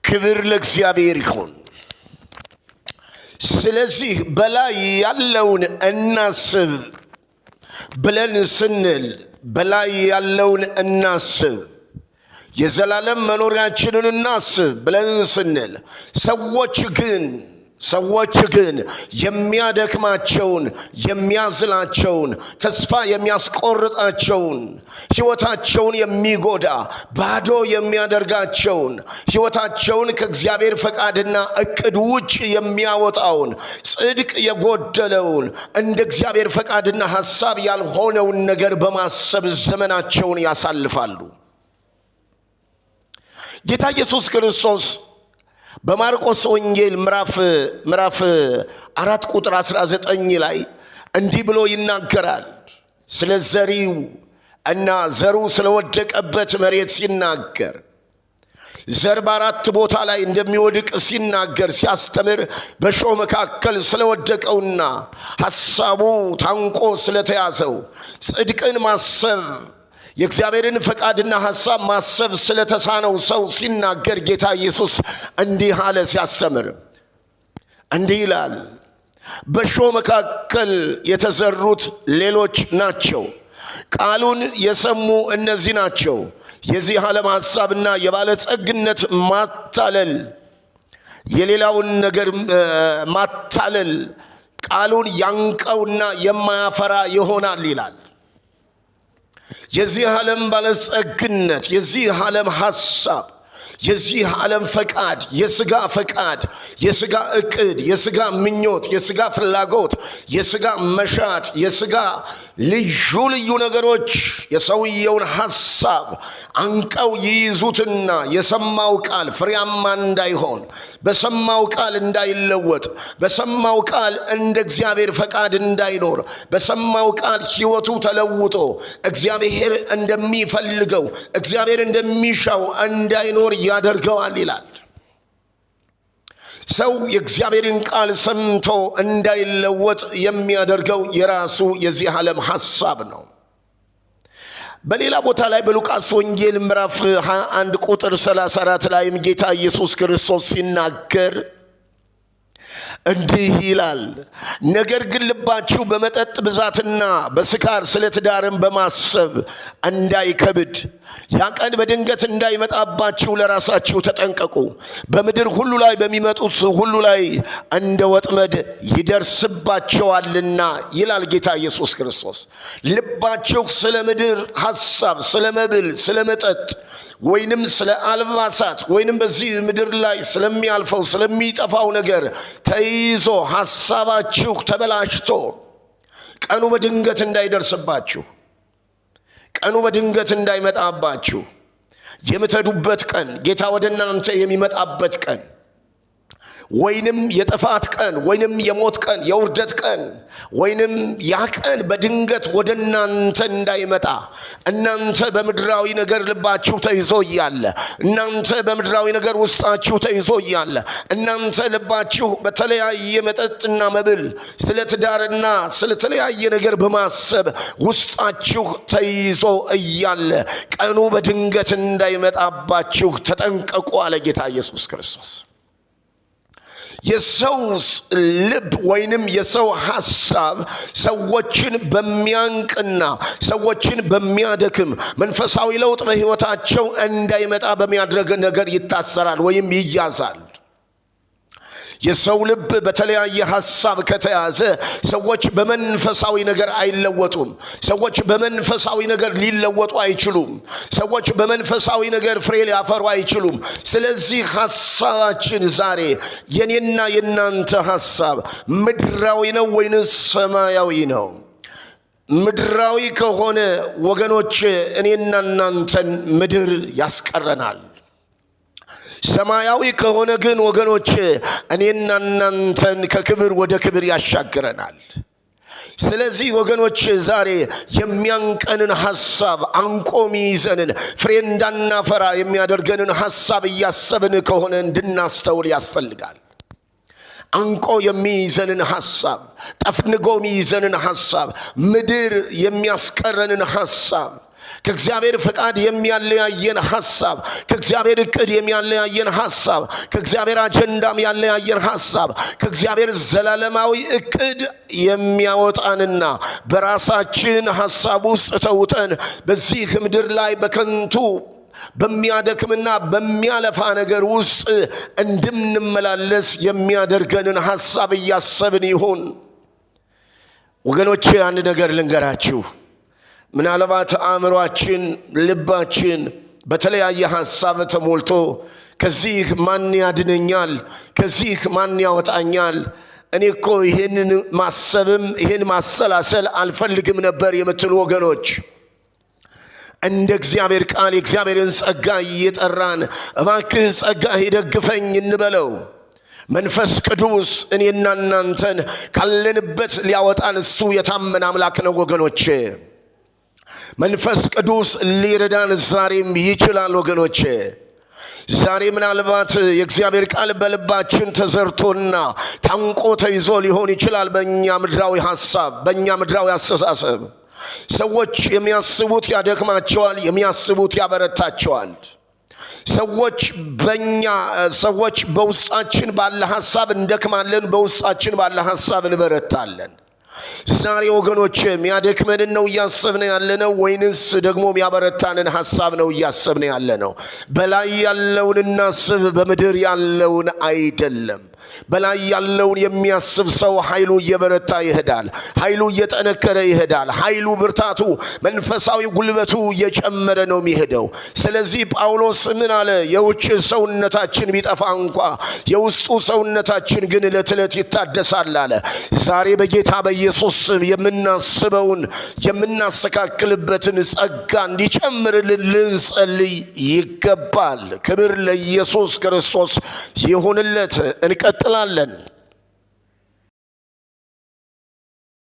ክብር ለእግዚአብሔር ይሁን። ስለዚህ በላይ ያለውን እናስብ ብለን ስንል በላይ ያለውን እናስብ፣ የዘላለም መኖሪያችንን እናስብ ብለን ስንል ሰዎች ግን የሚያደክማቸውን፣ የሚያዝላቸውን፣ ተስፋ የሚያስቆርጣቸውን፣ ሕይወታቸውን የሚጎዳ ባዶ የሚያደርጋቸውን፣ ሕይወታቸውን ከእግዚአብሔር ፈቃድና እቅድ ውጭ የሚያወጣውን፣ ጽድቅ የጎደለውን፣ እንደ እግዚአብሔር ፈቃድና ሐሳብ ያልሆነውን ነገር በማሰብ ዘመናቸውን ያሳልፋሉ። ጌታ ኢየሱስ ክርስቶስ በማርቆስ ወንጌል ምዕራፍ 4 ቁጥር 19 ላይ እንዲህ ብሎ ይናገራል። ስለ ዘሪው እና ዘሩ ስለወደቀበት መሬት ሲናገር፣ ዘር በአራት ቦታ ላይ እንደሚወድቅ ሲናገር ሲያስተምር፣ በእሾህ መካከል ስለወደቀውና ሐሳቡ ታንቆ ስለተያዘው ጽድቅን ማሰብ የእግዚአብሔርን ፈቃድና ሐሳብ ማሰብ ስለተሳነው ሰው ሲናገር ጌታ ኢየሱስ እንዲህ አለ። ሲያስተምር እንዲህ ይላል፣ በእሾህ መካከል የተዘሩት ሌሎች ናቸው። ቃሉን የሰሙ እነዚህ ናቸው። የዚህ ዓለም ሐሳብና የባለጸግነት ማታለል፣ የሌላውን ነገር ማታለል ቃሉን ያንቀውና የማያፈራ ይሆናል ይላል። የዚህ ዓለም ባለጸግነት፣ የዚህ ዓለም ሐሳብ፣ የዚህ ዓለም ፈቃድ፣ የሥጋ ፈቃድ፣ የሥጋ ዕቅድ፣ የሥጋ ምኞት፣ የሥጋ ፍላጎት፣ የሥጋ መሻት፣ የሥጋ ልዩ ልዩ ነገሮች የሰውየውን ሐሳብ አንቀው ይይዙትና የሰማው ቃል ፍሬያማ እንዳይሆን፣ በሰማው ቃል እንዳይለወጥ፣ በሰማው ቃል እንደ እግዚአብሔር ፈቃድ እንዳይኖር፣ በሰማው ቃል ሕይወቱ ተለውጦ እግዚአብሔር እንደሚፈልገው፣ እግዚአብሔር እንደሚሻው እንዳይኖር ያደርገዋል ይላል። ሰው የእግዚአብሔርን ቃል ሰምቶ እንዳይለወጥ የሚያደርገው የራሱ የዚህ ዓለም ሐሳብ ነው። በሌላ ቦታ ላይ በሉቃስ ወንጌል ምዕራፍ 21 ቁጥር 34 ላይም ጌታ ኢየሱስ ክርስቶስ ሲናገር እንዲህ ይላል፣ ነገር ግን ልባችሁ በመጠጥ ብዛትና በስካር ስለ ትዳርም በማሰብ እንዳይከብድ፣ ያ ቀን በድንገት እንዳይመጣባችሁ ለራሳችሁ ተጠንቀቁ። በምድር ሁሉ ላይ በሚመጡት ሁሉ ላይ እንደ ወጥመድ ይደርስባቸዋልና ይላል ጌታ ኢየሱስ ክርስቶስ። ልባችሁ ስለ ምድር ሐሳብ፣ ስለ መብል፣ ስለ መጠጥ ወይንም ስለ አልባሳት ወይንም በዚህ ምድር ላይ ስለሚያልፈው ስለሚጠፋው ነገር ተይዞ ሐሳባችሁ ተበላሽቶ ቀኑ በድንገት እንዳይደርስባችሁ፣ ቀኑ በድንገት እንዳይመጣባችሁ፣ የምትሄዱበት ቀን፣ ጌታ ወደ እናንተ የሚመጣበት ቀን ወይንም የጥፋት ቀን ወይንም የሞት ቀን፣ የውርደት ቀን ወይንም ያ ቀን በድንገት ወደ እናንተ እንዳይመጣ፣ እናንተ በምድራዊ ነገር ልባችሁ ተይዞ እያለ፣ እናንተ በምድራዊ ነገር ውስጣችሁ ተይዞ እያለ፣ እናንተ ልባችሁ በተለያየ መጠጥና መብል፣ ስለ ትዳርና ስለ ተለያየ ነገር በማሰብ ውስጣችሁ ተይዞ እያለ ቀኑ በድንገት እንዳይመጣባችሁ ተጠንቀቁ አለ ጌታ ኢየሱስ ክርስቶስ። የሰው ልብ ወይንም የሰው ሐሳብ ሰዎችን በሚያንቅና ሰዎችን በሚያደክም መንፈሳዊ ለውጥ በሕይወታቸው እንዳይመጣ በሚያደርግ ነገር ይታሰራል ወይም ይያዛል። የሰው ልብ በተለያየ ሐሳብ ከተያዘ ሰዎች በመንፈሳዊ ነገር አይለወጡም። ሰዎች በመንፈሳዊ ነገር ሊለወጡ አይችሉም። ሰዎች በመንፈሳዊ ነገር ፍሬ ሊያፈሩ አይችሉም። ስለዚህ ሐሳባችን ዛሬ የኔና የናንተ ሐሳብ ምድራዊ ነው ወይንስ ሰማያዊ ነው? ምድራዊ ከሆነ ወገኖች እኔና እናንተን ምድር ያስቀረናል። ሰማያዊ ከሆነ ግን ወገኖች እኔና እናንተን ከክብር ወደ ክብር ያሻግረናል። ስለዚህ ወገኖች ዛሬ የሚያንቀንን ሐሳብ አንቆ ሚይዘንን ፍሬ እንዳናፈራ የሚያደርገንን ሐሳብ እያሰብን ከሆነ እንድናስተውል ያስፈልጋል። አንቆ የሚይዘንን ሐሳብ፣ ጠፍንጎ የሚይዘንን ሐሳብ፣ ምድር የሚያስቀረንን ሐሳብ፣ ከእግዚአብሔር ፈቃድ የሚያለያየን ሐሳብ፣ ከእግዚአብሔር ዕቅድ የሚያለያየን ሐሳብ፣ ከእግዚአብሔር አጀንዳም ያለያየን ሐሳብ፣ ከእግዚአብሔር ዘላለማዊ ዕቅድ የሚያወጣንና በራሳችን ሐሳብ ውስጥ ተውጠን በዚህ ምድር ላይ በከንቱ በሚያደክምና በሚያለፋ ነገር ውስጥ እንድንመላለስ የሚያደርገንን ሐሳብ እያሰብን ይሁን። ወገኖቼ አንድ ነገር ልንገራችሁ። ምናልባት አእምሯችን፣ ልባችን በተለያየ ሐሳብ ተሞልቶ ከዚህ ማን ያድነኛል፣ ከዚህ ማን ያወጣኛል፣ እኔ እኮ ይህንን ማሰብም ይህን ማሰላሰል አልፈልግም ነበር የምትሉ ወገኖች እንደ እግዚአብሔር ቃል የእግዚአብሔርን ጸጋ እየጠራን እባክህ ጸጋ ይደግፈኝ እንበለው። መንፈስ ቅዱስ እኔና እናንተን ካለንበት ሊያወጣን እሱ የታመነ አምላክ ነው ወገኖቼ። መንፈስ ቅዱስ ሊረዳን ዛሬም ይችላል ወገኖቼ። ዛሬ ምናልባት የእግዚአብሔር ቃል በልባችን ተዘርቶና ታንቆ ተይዞ ሊሆን ይችላል በእኛ ምድራዊ ሐሳብ፣ በእኛ ምድራዊ አስተሳሰብ። ሰዎች የሚያስቡት ያደክማቸዋል፣ የሚያስቡት ያበረታቸዋል። ሰዎች በውስጣችን ባለ ሐሳብ እንደክማለን፣ በውስጣችን ባለ ሐሳብ እንበረታለን። ዛሬ ወገኖች የሚያደክመንን ነው እያሰብን ያለነው ወይንስ ደግሞ የሚያበረታንን ሐሳብ ነው እያሰብን ያለነው? በላይ ያለውን እናስብ፣ በምድር ያለውን አይደለም። በላይ ያለውን የሚያስብ ሰው ኃይሉ እየበረታ ይሄዳል፣ ኃይሉ እየጠነከረ ይሄዳል፣ ኃይሉ ብርታቱ፣ መንፈሳዊ ጉልበቱ እየጨመረ ነው የሚሄደው። ስለዚህ ጳውሎስ ምን አለ? የውጭ ሰውነታችን ቢጠፋ እንኳ የውስጡ ሰውነታችን ግን ዕለት ዕለት ይታደሳል አለ። ዛሬ በጌታ በኢየሱስ ስም የምናስበውን የምናስተካክልበትን ጸጋ እንዲጨምርልን ልንጸልይ ይገባል። ክብር ለኢየሱስ ክርስቶስ ይሁንለት። እንቀጥላለን።